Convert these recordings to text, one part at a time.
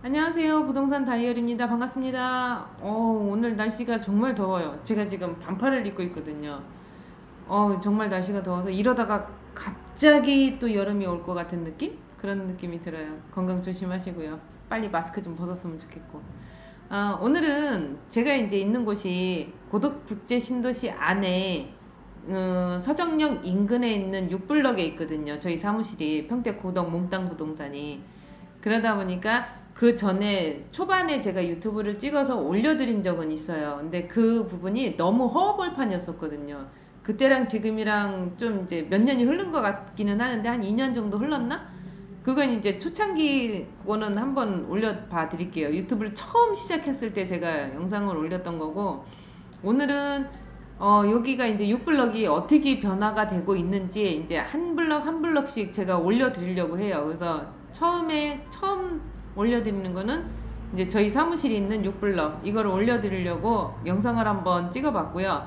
안녕하세요. 부동산 다이어리입니다. 반갑습니다. 오늘 날씨가 정말 더워요. 제가 지금 반팔을 입고 있거든요. 정말 날씨가 더워서 이러다가 갑자기 또 여름이 올 것 같은 느낌? 그런 느낌이 들어요. 건강 조심하시고요. 빨리 마스크 좀 벗었으면 좋겠고. 오늘은 제가 이제 있는 곳이 고덕국제 신도시 안에 서정역 인근에 있는 6블럭에 있거든요. 저희 사무실이 평택 고덕 몽땅 부동산이. 그러다 보니까 그 전에 초반에 제가 유튜브를 찍어서 올려드린 적은 있어요. 근데 그 부분이 너무 허허벌판이었었거든요. 그때랑 지금이랑 좀 이제 몇 년이 흐른 것 같기는 하는데 한 2년 정도 흘렀나? 그건 이제 초창기 거는 한번 올려봐 드릴게요. 유튜브를 처음 시작했을 때 제가 영상을 올렸던 거고, 오늘은 여기가 이제 6블럭이 어떻게 변화가 되고 있는지 이제 한 블럭 한 블럭씩 제가 올려드리려고 해요. 그래서 처음 올려드리는 거는 이제 저희 사무실이 있는 6블럭 이거를 올려드리려고 영상을 한번 찍어봤고요.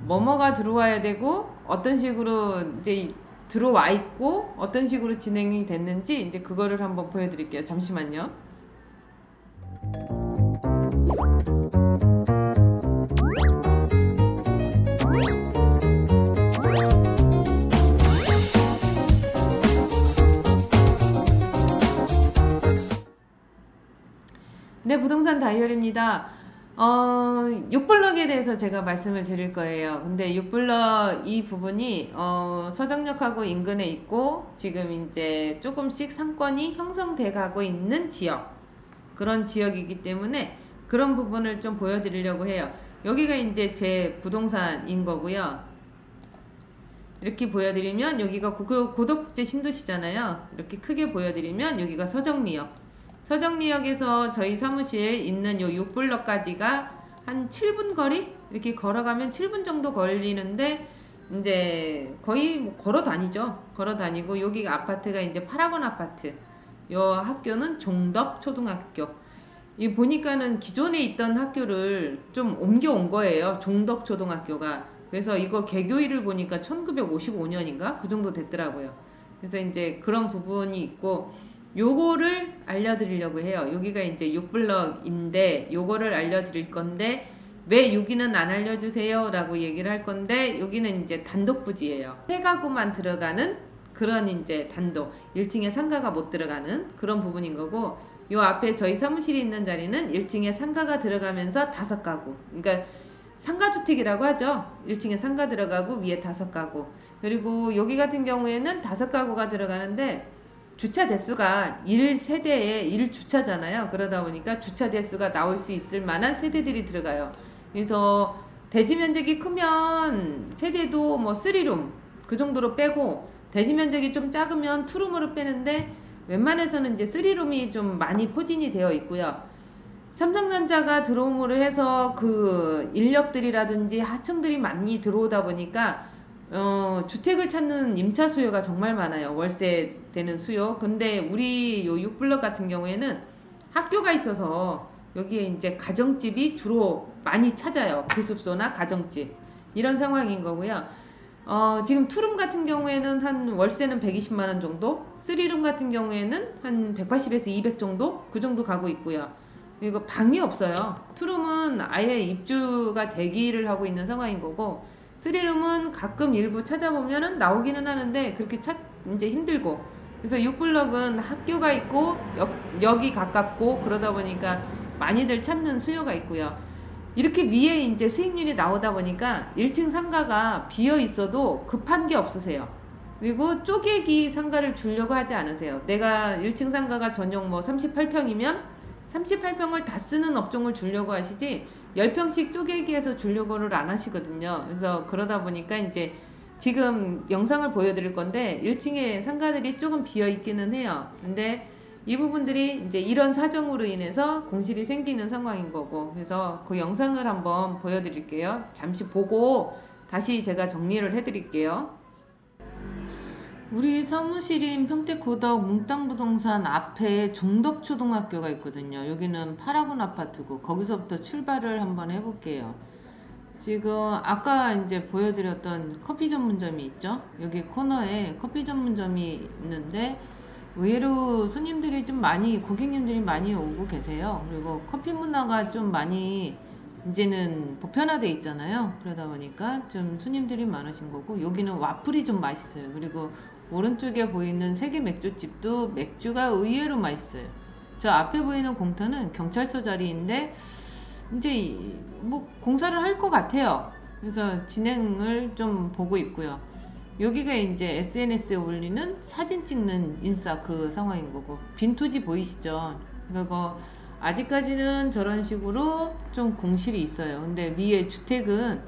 뭐뭐가 들어와야 되고 어떤 식으로 이제 들어와 있고 어떤 식으로 진행이 됐는지 이제 그거를 한번 보여드릴게요. 잠시만요. 네, 부동산 다이어리입니다. 6블럭에 대해서 제가 말씀을 드릴 거예요. 근데 6블럭 이 부분이 서정역하고 인근에 있고 지금 이제 조금씩 상권이 형성돼 가고 있는 지역, 그런 지역이기 때문에 그런 부분을 좀 보여드리려고 해요. 여기가 이제 제 부동산인 거고요. 이렇게 보여드리면 여기가 고덕국제 신도시잖아요. 이렇게 크게 보여드리면 여기가 서정리역에서 저희 사무실 있는 요 6블럭까지가 한 7분 거리? 이렇게 걸어가면 7분 정도 걸리는데 이제 거의 뭐 걸어 다니죠. 걸어 다니고 여기 아파트가 이제 파라곤 아파트. 요 학교는 종덕 초등학교. 이 보니까는 기존에 있던 학교를 좀 옮겨온 거예요. 종덕 초등학교가. 그래서 이거 개교일을 보니까 1955년인가? 그 정도 됐더라고요. 그래서 이제 그런 부분이 있고 요거를 알려드리려고 해요. 여기가 이제 6블럭인데 요거를 알려드릴 건데 왜 여기는 안 알려주세요? 라고 얘기를 할 건데 여기는 이제 단독 부지예요. 세 가구만 들어가는 그런 이제 단독 1층에 상가가 못 들어가는 그런 부분인 거고 요 앞에 저희 사무실이 있는 자리는 1층에 상가가 들어가면서 5가구, 그러니까 상가주택이라고 하죠. 1층에 상가 들어가고 위에 5가구. 그리고 여기 같은 경우에는 5가구가 들어가는데 주차 대수가 1세대에 1주차잖아요. 그러다 보니까 주차 대수가 나올 수 있을 만한 세대들이 들어가요. 그래서 대지 면적이 크면 세대도 뭐 3룸 그 정도로 빼고 대지 면적이 좀 작으면 투룸으로 빼는데 웬만해서는 이제 3룸이 좀 많이 포진이 되어 있고요. 삼성전자가 들어옴으로 해서 그 인력들이라든지 하청들이 많이 들어오다 보니까 주택을 찾는 임차 수요가 정말 많아요. 월세 되는 수요. 근데 우리 요 6블럭 같은 경우에는 학교가 있어서 여기에 이제 가정집이 주로 많이 찾아요. 교습소나 가정집. 이런 상황인 거고요. 지금 투룸 같은 경우에는 한 월세는 120만 원 정도, 쓰리룸 같은 경우에는 한 180에서 200 정도, 그 정도 가고 있고요. 그리고 방이 없어요. 투룸은 아예 입주가 대기를 하고 있는 상황인 거고, 쓰리룸은 가끔 일부 찾아보면은 나오기는 하는데 그렇게 이제 힘들고. 그래서 6블럭은 학교가 있고 역이 가깝고 그러다 보니까 많이들 찾는 수요가 있고요. 이렇게 위에 이제 수익률이 나오다 보니까 1층 상가가 비어 있어도 급한 게 없으세요. 그리고 쪼개기 상가를 주려고 하지 않으세요. 내가 1층 상가가 전용 뭐 38평이면 38평을 다 쓰는 업종을 주려고 하시지 10평씩 쪼개기해서 주려고를 안 하시거든요. 그래서 그러다 보니까 이제 지금 영상을 보여드릴 건데 1층에 상가들이 조금 비어 있기는 해요. 근데 이 부분들이 이제 이런 사정으로 인해서 공실이 생기는 상황인 거고, 그래서 그 영상을 한번 보여드릴게요. 잠시 보고 다시 제가 정리를 해드릴게요. 우리 사무실인 평택고덕 몽땅부동산 앞에 종덕초등학교가 있거든요. 여기는 파라곤 아파트고 거기서부터 출발을 한번 해볼게요. 지금 아까 이제 보여드렸던 커피 전문점이 있죠. 여기 코너에 커피 전문점이 있는데 의외로 손님들이 좀 많이, 고객님들이 많이 오고 계세요. 그리고 커피 문화가 좀 많이 이제는 보편화돼 있잖아요. 그러다 보니까 좀 손님들이 많으신 거고, 여기는 와플이 좀 맛있어요. 그리고 오른쪽에 보이는 세계 맥주집도 맥주가 의외로 맛있어요. 저 앞에 보이는 공터는 경찰서 자리인데 이제 뭐 공사를 할 것 같아요. 그래서 진행을 좀 보고 있고요. 여기가 이제 SNS에 올리는 사진 찍는 인싸 그 상황인 거고, 빈 토지 보이시죠? 그리고 아직까지는 저런 식으로 좀 공실이 있어요. 근데 위에 주택은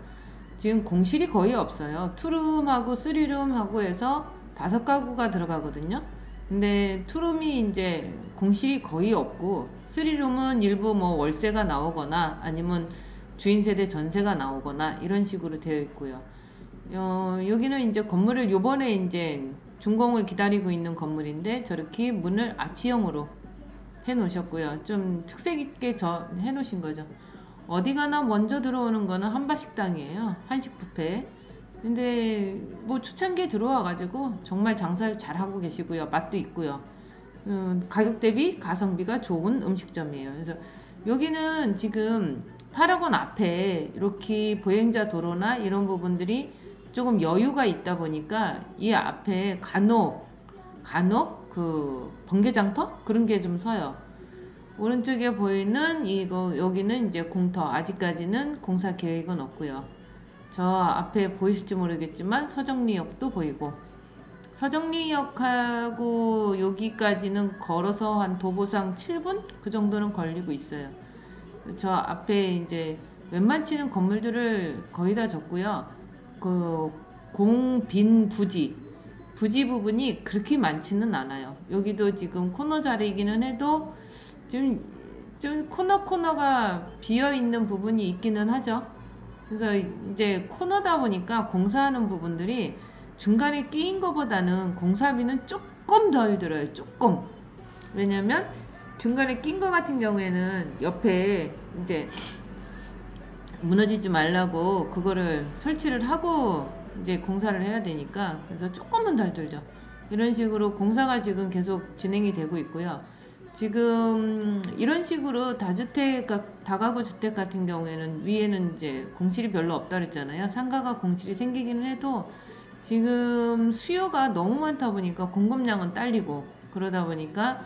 지금 공실이 거의 없어요. 투룸하고 쓰리룸하고 해서 5가구가 들어가거든요. 근데 투룸이 이제 공실이 거의 없고, 쓰리룸은 일부 뭐 월세가 나오거나 아니면 주인 세대 전세가 나오거나 이런 식으로 되어 있고요. 여기는 이제 건물을 요번에 이제 준공을 기다리고 있는 건물인데, 저렇게 문을 아치형으로 해 놓으셨고요. 좀 특색 있게 해 놓으신 거죠. 어디 가나 먼저 들어오는 거는 한바식당이에요. 한식 뷔페. 근데 뭐 초창기에 들어와가지고 정말 장사를 잘 하고 계시고요. 맛도 있고요. 가격 대비 가성비가 좋은 음식점이에요. 그래서 여기는 지금 파라곤 앞에 이렇게 보행자 도로나 이런 부분들이 조금 여유가 있다 보니까 이 앞에 간혹 그 번개장터 그런 게 좀 서요. 오른쪽에 보이는 이거 여기는 이제 공터, 아직까지는 공사 계획은 없고요. 저 앞에 보이실지 모르겠지만 서정리역도 보이고, 서정리역하고 여기까지는 걸어서 한 도보상 7분 그 정도는 걸리고 있어요. 저 앞에 이제 웬만치는 건물들을 거의 다 졌고요. 그 공빈 부지 부분이 그렇게 많지는 않아요. 여기도 지금 코너 자리이기는 해도 좀 코너가 비어 있는 부분이 있기는 하죠. 그래서 이제 코너다 보니까 공사하는 부분들이 중간에 끼인 것보다는 공사비는 조금 덜 들어요. 조금. 왜냐면 중간에 낀 거 같은 경우에는 옆에 이제 무너지지 말라고 그거를 설치를 하고 이제 공사를 해야 되니까, 그래서 조금은 덜 들죠. 이런 식으로 공사가 지금 계속 진행이 되고 있고요. 지금 이런 식으로 다가구 주택 같은 경우에는 위에는 이제 공실이 별로 없다 그랬잖아요. 상가가 공실이 생기기는 해도 지금 수요가 너무 많다 보니까 공급량은 딸리고, 그러다 보니까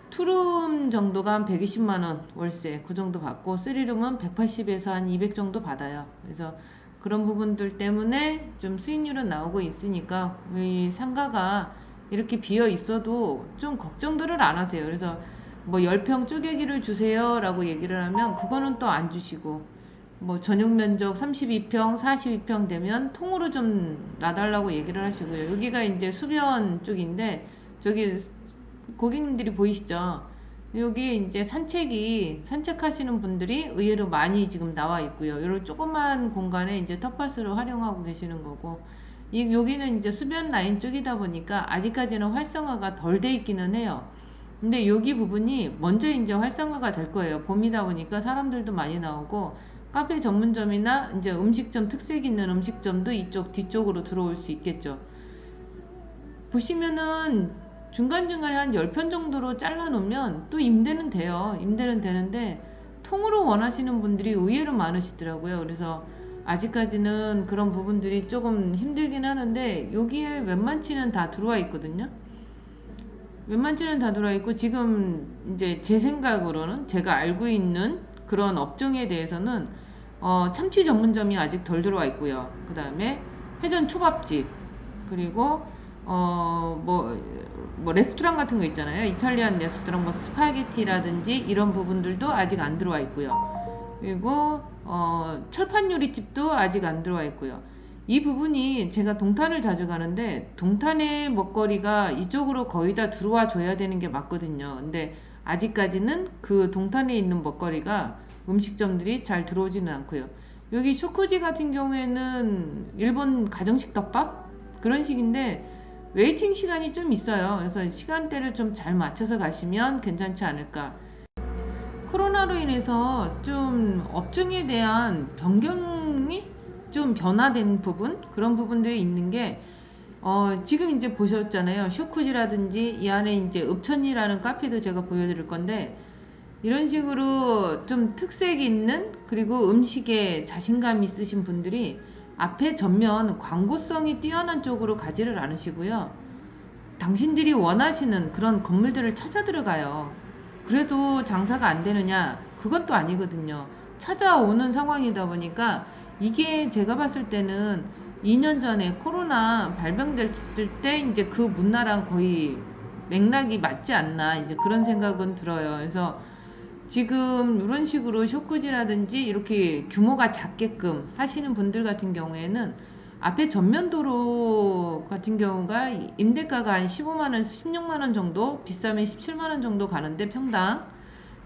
투룸 정도가 한 120만 원 월세 그 정도 받고, 쓰리룸은 180에서 한 200 정도 받아요. 그래서 그런 부분들 때문에 좀 수익률은 나오고 있으니까 이 상가가 이렇게 비어 있어도 좀 걱정들을 안 하세요. 그래서 뭐 10평 쪼개기를 주세요 라고 얘기를 하면 그거는 또 안 주시고, 뭐 전용 면적 32평, 42평 되면 통으로 좀 놔달라고 얘기를 하시고요. 여기가 이제 수변 쪽인데, 저기 고객님들이 보이시죠? 여기 이제 산책하시는 분들이 의외로 많이 지금 나와 있고요. 이런 조그만 공간에 이제 텃밭으로 활용하고 계시는 거고, 여기는 이제 수변 라인 쪽이다 보니까 아직까지는 활성화가 덜 돼 있기는 해요. 근데 여기 부분이 먼저 이제 활성화가 될 거예요. 봄이다 보니까 사람들도 많이 나오고, 카페 전문점이나 이제 음식점, 특색 있는 음식점도 이쪽 뒤쪽으로 들어올 수 있겠죠. 보시면은 중간중간에 한 10편 정도로 잘라 놓으면 또 임대는 돼요. 임대는 되는데 통으로 원하시는 분들이 의외로 많으시더라고요. 그래서 아직까지는 그런 부분들이 조금 힘들긴 하는데, 여기에 웬만치는 다 들어와 있거든요. 웬만치는 다 들어와 있고, 지금 이제 제 생각으로는 제가 알고 있는 그런 업종에 대해서는 참치 전문점이 아직 덜 들어와 있고요. 그 다음에 회전 초밥집, 그리고 뭐 레스토랑 같은 거 있잖아요. 이탈리안 레스토랑, 뭐 스파게티라든지 이런 부분들도 아직 안 들어와 있고요. 그리고 철판 요리집도 아직 안 들어와 있고요. 이 부분이 제가 동탄을 자주 가는데, 동탄의 먹거리가 이쪽으로 거의 다 들어와 줘야 되는 게 맞거든요. 근데 아직까지는 그 동탄에 있는 먹거리가, 음식점들이 잘 들어오지는 않고요. 여기 쇼코지 같은 경우에는 일본 가정식 덮밥 그런 식인데 웨이팅 시간이 좀 있어요. 그래서 시간대를 좀 잘 맞춰서 가시면 괜찮지 않을까. 코로나로 인해서 좀 업종에 대한 변경이 좀 변화된 부분, 그런 부분들이 있는 게, 지금 이제 보셨잖아요. 쇼쿠지라든지 이 안에 이제 읍천이라는 카페도 제가 보여드릴 건데, 이런 식으로 좀 특색 있는, 그리고 음식에 자신감 있으신 분들이 앞에 전면 광고성이 뛰어난 쪽으로 가지를 않으시고요. 당신들이 원하시는 그런 건물들을 찾아 들어가요. 그래도 장사가 안 되느냐? 그건 또 아니거든요. 찾아오는 상황이다 보니까 이게 제가 봤을 때는 2년 전에 코로나 발병됐을 때 이제 그 문화랑 거의 맥락이 맞지 않나 이제 그런 생각은 들어요. 그래서 지금 이런 식으로 쇼크지라든지 이렇게 규모가 작게끔 하시는 분들 같은 경우에는 앞에 전면도로 같은 경우가 임대가가 한 15만원에서 16만원 정도, 비싸면 17만원 정도 가는데 평당.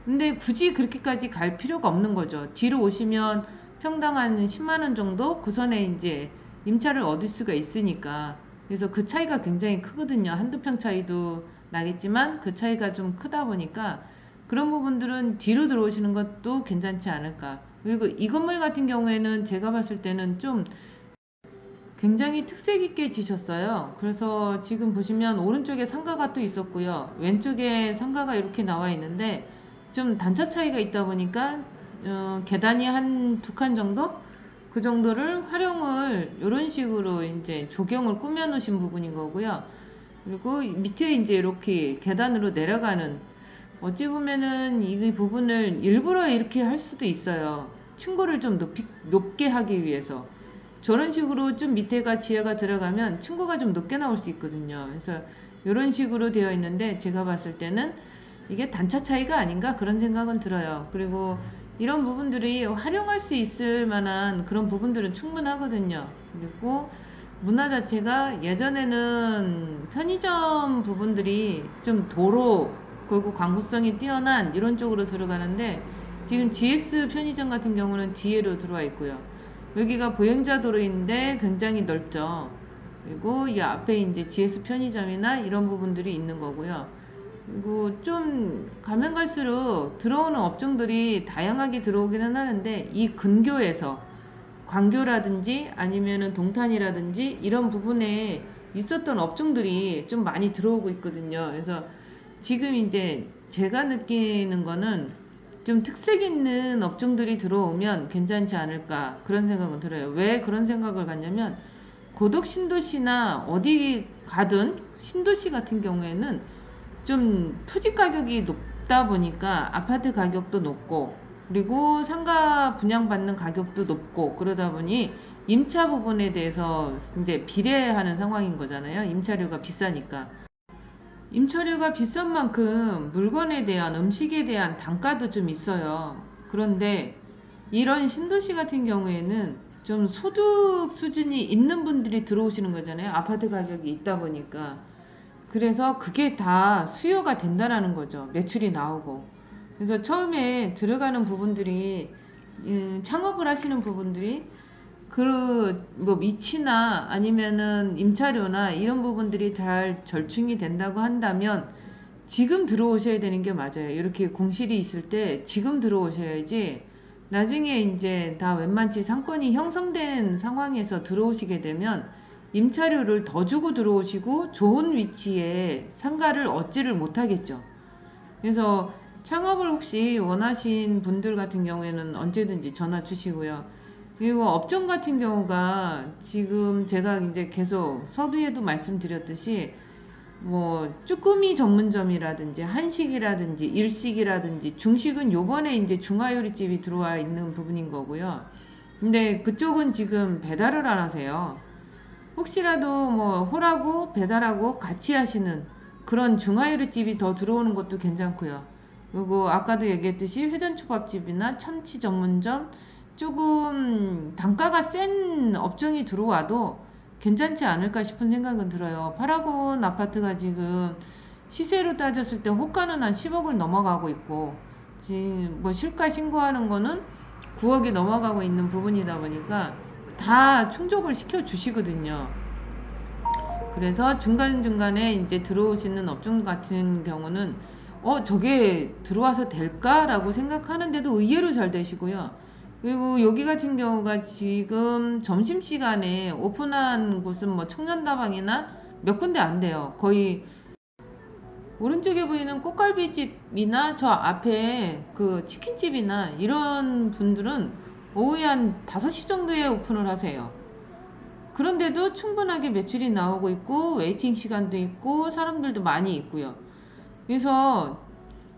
근데 굳이 그렇게까지 갈 필요가 없는 거죠. 뒤로 오시면 평당 한 10만원 정도 구선에 이제 임차를 얻을 수가 있으니까. 그래서 그 차이가 굉장히 크거든요. 한두 평 차이도 나겠지만 그 차이가 좀 크다 보니까 그런 부분들은 뒤로 들어오시는 것도 괜찮지 않을까. 그리고 이 건물 같은 경우에는 제가 봤을 때는 좀 굉장히 특색 있게 지셨어요. 그래서 지금 보시면 오른쪽에 상가가 또 있었고요. 왼쪽에 상가가 이렇게 나와 있는데 좀 단차 차이가 있다 보니까 계단이 한 두 칸 정도? 그 정도를 활용을 이런 식으로 이제 조경을 꾸며 놓으신 부분인 거고요. 그리고 밑에 이제 이렇게 계단으로 내려가는, 어찌 보면은 이 부분을 일부러 이렇게 할 수도 있어요. 층고를 좀 높게 하기 위해서. 저런 식으로 좀 밑에가 지하가 들어가면 층고가 좀 높게 나올 수 있거든요. 그래서 이런 식으로 되어 있는데 제가 봤을 때는 이게 단차 차이가 아닌가 그런 생각은 들어요. 그리고 이런 부분들이 활용할 수 있을 만한 그런 부분들은 충분하거든요. 그리고 문화 자체가 예전에는 편의점 부분들이 좀 도로, 그리고 광고성이 뛰어난 이런 쪽으로 들어가는데 지금 GS 편의점 같은 경우는 뒤에로 들어와 있고요. 여기가 보행자 도로인데 굉장히 넓죠. 그리고 이 앞에 이제 GS 편의점이나 이런 부분들이 있는 거고요. 그리고 좀 가면 갈수록 들어오는 업종들이 다양하게 들어오기는 하는데 이 근교에서 광교라든지 아니면은 동탄이라든지 이런 부분에 있었던 업종들이 좀 많이 들어오고 있거든요. 그래서 지금 이제 제가 느끼는 거는 좀 특색 있는 업종들이 들어오면 괜찮지 않을까 그런 생각은 들어요. 왜 그런 생각을 갖냐면 고덕 신도시나 어디 가든 신도시 같은 경우에는 좀 토지 가격이 높다 보니까 아파트 가격도 높고 그리고 상가 분양받는 가격도 높고 그러다 보니 임차 부분에 대해서 이제 비례하는 상황인 거잖아요. 임차료가 비싸니까. 임차료가 비싼 만큼 물건에 대한 음식에 대한 단가도 좀 있어요. 그런데 이런 신도시 같은 경우에는 좀 소득 수준이 있는 분들이 들어오시는 거잖아요. 아파트 가격이 있다 보니까. 그래서 그게 다 수요가 된다라는 거죠. 매출이 나오고. 그래서 처음에 들어가는 부분들이 창업을 하시는 부분들이 그 뭐 위치나 아니면은 임차료나 이런 부분들이 잘 절충이 된다고 한다면 지금 들어오셔야 되는 게 맞아요. 이렇게 공실이 있을 때 지금 들어오셔야지 나중에 이제 다 웬만치 상권이 형성된 상황에서 들어오시게 되면 임차료를 더 주고 들어오시고 좋은 위치에 상가를 얻지를 못하겠죠. 그래서 창업을 혹시 원하신 분들 같은 경우에는 언제든지 전화 주시고요. 그리고 업종 같은 경우가 지금 제가 이제 계속 서두에도 말씀드렸듯이 뭐 쭈꾸미 전문점이라든지 한식이라든지 일식이라든지 중식은 요번에 이제 중화요리집이 들어와 있는 부분인 거고요. 근데 그쪽은 지금 배달을 안 하세요. 혹시라도 뭐 홀하고 배달하고 같이 하시는 그런 중화요리집이 더 들어오는 것도 괜찮고요. 그리고 아까도 얘기했듯이 회전초밥집이나 참치 전문점 조금 단가가 센 업종이 들어와도 괜찮지 않을까 싶은 생각은 들어요. 파라곤 아파트가 지금 시세로 따졌을 때 호가는 한 10억을 넘어가고 있고 지금 뭐 실가 신고하는 거는 9억이 넘어가고 있는 부분이다 보니까 다 충족을 시켜 주시거든요. 그래서 중간중간에 이제 들어오시는 업종 같은 경우는 저게 들어와서 될까라고 생각하는데도 의외로 잘 되시고요. 그리고 여기 같은 경우가 지금 점심시간에 오픈한 곳은 뭐 청년다방이나 몇 군데 안 돼요. 거의 오른쪽에 보이는 꽃갈비집이나 저 앞에 그 치킨집이나 이런 분들은 오후에 한 5시 정도에 오픈을 하세요. 그런데도 충분하게 매출이 나오고 있고 웨이팅 시간도 있고 사람들도 많이 있고요. 그래서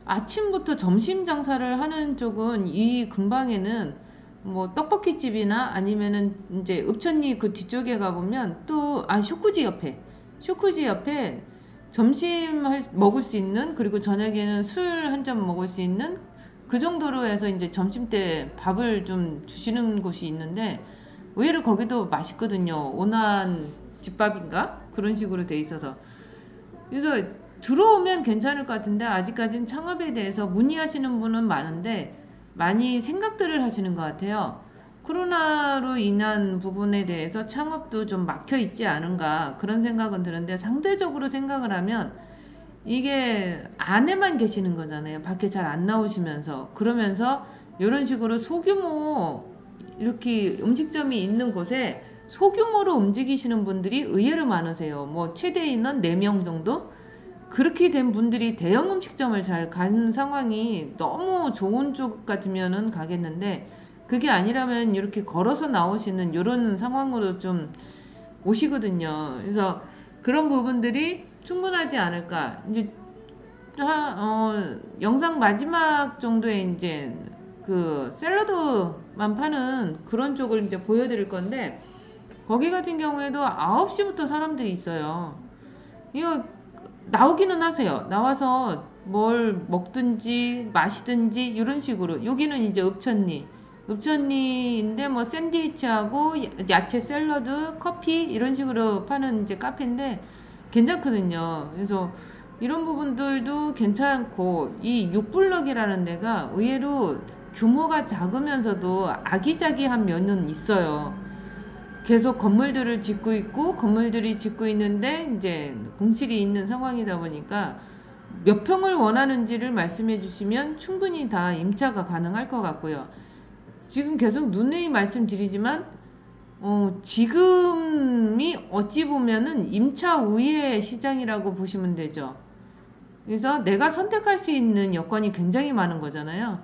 아침부터 점심 장사를 하는 쪽은 이 근방에는 뭐 떡볶이집이나 아니면은 이제 읍천리 그 뒤쪽에 가보면 또 쇼쿠지 옆에 점심 먹을 수 있는, 그리고 저녁에는 술 한 잔 먹을 수 있는 그 정도로 해서 이제 점심 때 밥을 좀 주시는 곳이 있는데 의외로 거기도 맛있거든요. 오난 집밥인가 그런 식으로 돼 있어서, 그래서 들어오면 괜찮을 것 같은데 아직까진 창업에 대해서 문의하시는 분은 많은데 많이 생각들을 하시는 것 같아요. 코로나로 인한 부분에 대해서 창업도 좀 막혀 있지 않은가 그런 생각은 드는데, 상대적으로 생각을 하면 이게 안에만 계시는 거잖아요. 밖에 잘 안 나오시면서. 그러면서 이런 식으로 소규모 이렇게 음식점이 있는 곳에 소규모로 움직이시는 분들이 의외로 많으세요. 뭐 최대 인원 4명 정도? 그렇게 된 분들이 대형 음식점을 잘 가는 상황이 너무 좋은 쪽 같으면은 가겠는데, 그게 아니라면 이렇게 걸어서 나오시는 이런 상황으로 좀 오시거든요. 그래서 그런 부분들이 충분하지 않을까. 이제 영상 마지막 정도에 이제 그 샐러드만 파는 그런 쪽을 이제 보여드릴 건데, 거기 같은 경우에도 9시부터 사람들이 있어요. 이거 나오기는 하세요. 나와서 뭘 먹든지 마시든지 이런 식으로. 여기는 이제 읍천리인데 뭐 샌드위치하고 야채 샐러드, 커피 이런 식으로 파는 이제 카페인데 괜찮거든요. 그래서 이런 부분들도 괜찮고, 이 육블럭이라는 데가 의외로 규모가 작으면서도 아기자기한 면은 있어요. 계속 건물들을 짓고 있고 건물들이 짓고 있는데 이제 공실이 있는 상황이다 보니까 몇 평을 원하는지를 말씀해 주시면 충분히 다 임차가 가능할 것 같고요. 지금 계속 누누이 말씀드리지만 지금이 어찌 보면은 임차 우위의 시장이라고 보시면 되죠. 그래서 내가 선택할 수 있는 여건이 굉장히 많은 거잖아요.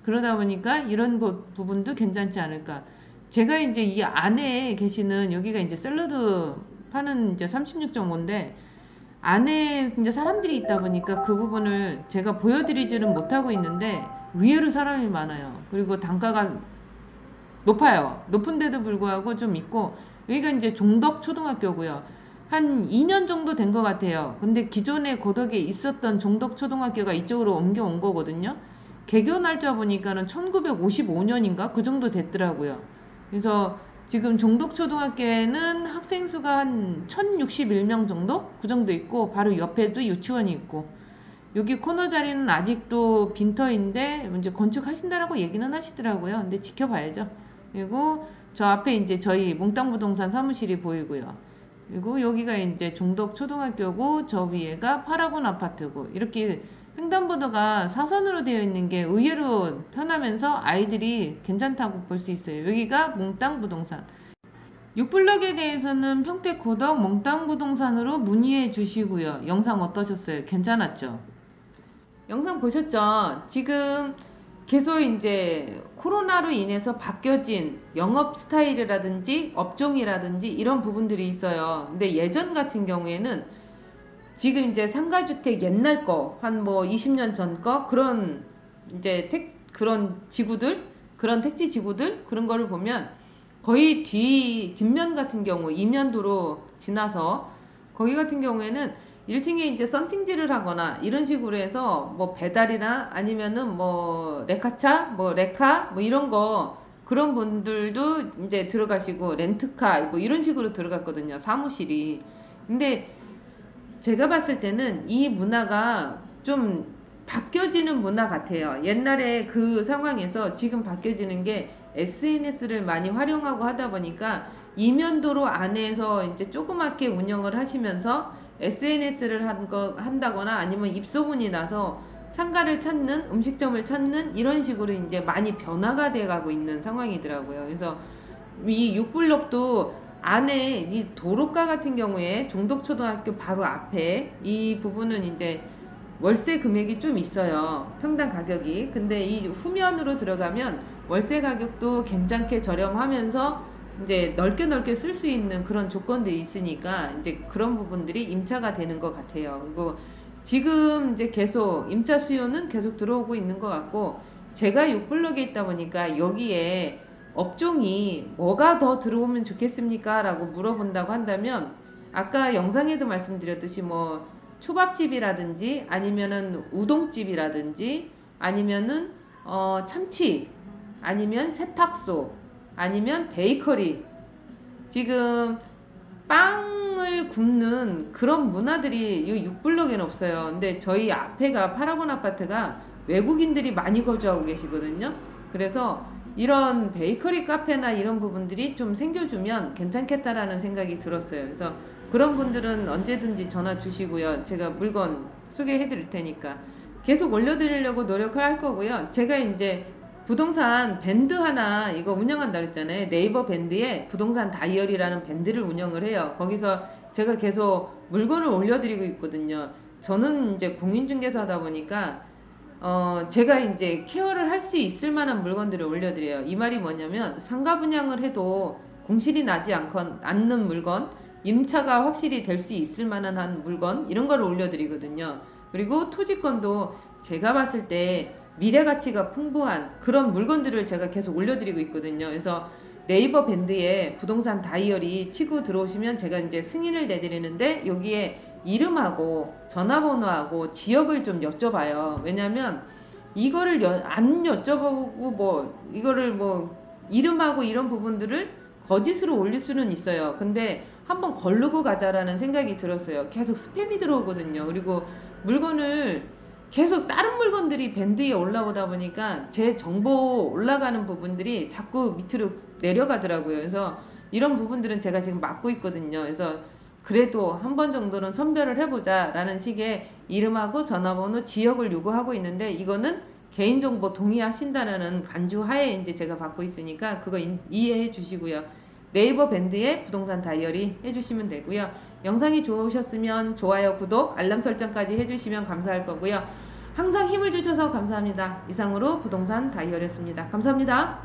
그러다 보니까 이런 부분도 괜찮지 않을까. 제가 이제 이 안에 계시는 여기가 이제 샐러드 파는 이제 36.5인데 안에 이제 사람들이 있다 보니까 그 부분을 제가 보여드리지는 못하고 있는데 의외로 사람이 많아요. 그리고 단가가 높아요. 높은데도 불구하고 좀 있고, 여기가 이제 종덕 초등학교고요. 한 2년 정도 된 것 같아요. 근데 기존에 고덕에 있었던 종덕 초등학교가 이쪽으로 옮겨온 거거든요. 개교 날짜 보니까는 1955년인가 그 정도 됐더라고요. 그래서 지금 종덕 초등학교에는 학생 수가 한 1061명 정도? 그 정도 있고, 바로 옆에도 유치원이 있고, 여기 코너 자리는 아직도 빈터인데 이제 건축하신다라고 얘기는 하시더라고요. 근데 지켜봐야죠. 그리고 저 앞에 이제 저희 몽땅부동산 사무실이 보이고요. 그리고 여기가 이제 종덕 초등학교고 저 위에가 파라곤 아파트고, 이렇게 횡단보도가 사선으로 되어 있는 게 의외로 편하면서 아이들이 괜찮다고 볼 수 있어요. 여기가 몽땅부동산. 6블럭에 대해서는 평택고덕 몽땅부동산으로 문의해 주시고요. 영상 어떠셨어요? 괜찮았죠? 영상 보셨죠? 지금 계속 이제 코로나로 인해서 바뀌어진 영업 스타일이라든지 업종이라든지 이런 부분들이 있어요. 근데 예전 같은 경우에는 지금 이제 상가주택 옛날 거, 한 뭐 20년 전 거, 그런 이제 그런 지구들, 그런 택지 지구들, 그런 거를 보면 거의 뒷면 같은 경우, 이면도로 지나서 거기 같은 경우에는 1층에 이제 썬팅질을 하거나 이런 식으로 해서 뭐 배달이나 아니면은 뭐 레카차, 뭐 레카, 뭐 이런 거 그런 분들도 이제 들어가시고, 렌트카 뭐 이런 식으로 들어갔거든요, 사무실이. 근데 제가 봤을 때는 이 문화가 좀 바뀌어지는 문화 같아요. 옛날에 그 상황에서 지금 바뀌어지는 게 SNS를 많이 활용하고 하다 보니까 이면도로 안에서 이제 조그맣게 운영을 하시면서 SNS를 한다거나 아니면 입소문이 나서 상가를 찾는, 음식점을 찾는 이런 식으로 이제 많이 변화가 돼 가고 있는 상황이더라고요. 그래서 이 6블럭도 안에 이 도로가 같은 경우에 종덕초등학교 바로 앞에 이 부분은 이제 월세 금액이 좀 있어요. 평당 가격이. 근데 이 후면으로 들어가면 월세 가격도 괜찮게 저렴하면서 이제 넓게 넓게 쓸 수 있는 그런 조건들이 있으니까 이제 그런 부분들이 임차가 되는 것 같아요. 그리고 지금 이제 계속 임차 수요는 계속 들어오고 있는 것 같고, 제가 6블럭에 있다 보니까 여기에 업종이 뭐가 더 들어오면 좋겠습니까? 라고 물어본다고 한다면, 아까 영상에도 말씀드렸듯이 뭐 초밥집이라든지 아니면은 우동집이라든지 아니면은 참치 아니면 세탁소 아니면 베이커리, 지금 빵을 굽는 그런 문화들이 이 6블럭에는 없어요. 근데 저희 앞에가 파라곤 아파트가 외국인들이 많이 거주하고 계시거든요. 그래서 이런 베이커리 카페나 이런 부분들이 좀 생겨주면 괜찮겠다라는 생각이 들었어요. 그래서 그런 분들은 언제든지 전화 주시고요. 제가 물건 소개해 드릴 테니까 계속 올려드리려고 노력을 할 거고요. 제가 이제 부동산 밴드 하나 이거 운영한다 그랬잖아요. 네이버 밴드에 부동산 다이어리라는 밴드를 운영을 해요. 거기서 제가 계속 물건을 올려드리고 있거든요. 저는 이제 공인중개사다 보니까 제가 이제 케어를 할 수 있을 만한 물건들을 올려드려요. 이 말이 뭐냐면 상가 분양을 해도 공실이 나지 않는 물건, 임차가 확실히 될 수 있을 만한 한 물건 이런 거를 올려드리거든요. 그리고 토지건도 제가 봤을 때 미래 가치가 풍부한 그런 물건들을 제가 계속 올려드리고 있거든요. 그래서 네이버 밴드에 부동산 다이어리 치고 들어오시면 제가 이제 승인을 내드리는데 여기에 이름하고 전화번호하고 지역을 좀 여쭤봐요. 왜냐면 이거를 안 여쭤보고 뭐 이거를 뭐 이름하고 이런 부분들을 거짓으로 올릴 수는 있어요. 근데 한번 걸르고 가자라는 생각이 들었어요. 계속 스팸이 들어오거든요. 그리고 물건을 계속 다른 물건들이 밴드에 올라오다 보니까 제 정보 올라가는 부분들이 자꾸 밑으로 내려가더라고요. 그래서 이런 부분들은 제가 지금 막고 있거든요. 그래서 그래도 한 번 정도는 선별을 해보자 라는 식의 이름하고 전화번호, 지역을 요구하고 있는데, 이거는 개인정보 동의하신다라는 간주하에 이제 제가 받고 있으니까 그거 이해해 주시고요. 네이버 밴드에 부동산 다이어리 해주시면 되고요. 영상이 좋으셨으면 좋아요, 구독, 알람 설정까지 해주시면 감사할 거고요. 항상 힘을 주셔서 감사합니다. 이상으로 부동산 다이어리였습니다. 감사합니다.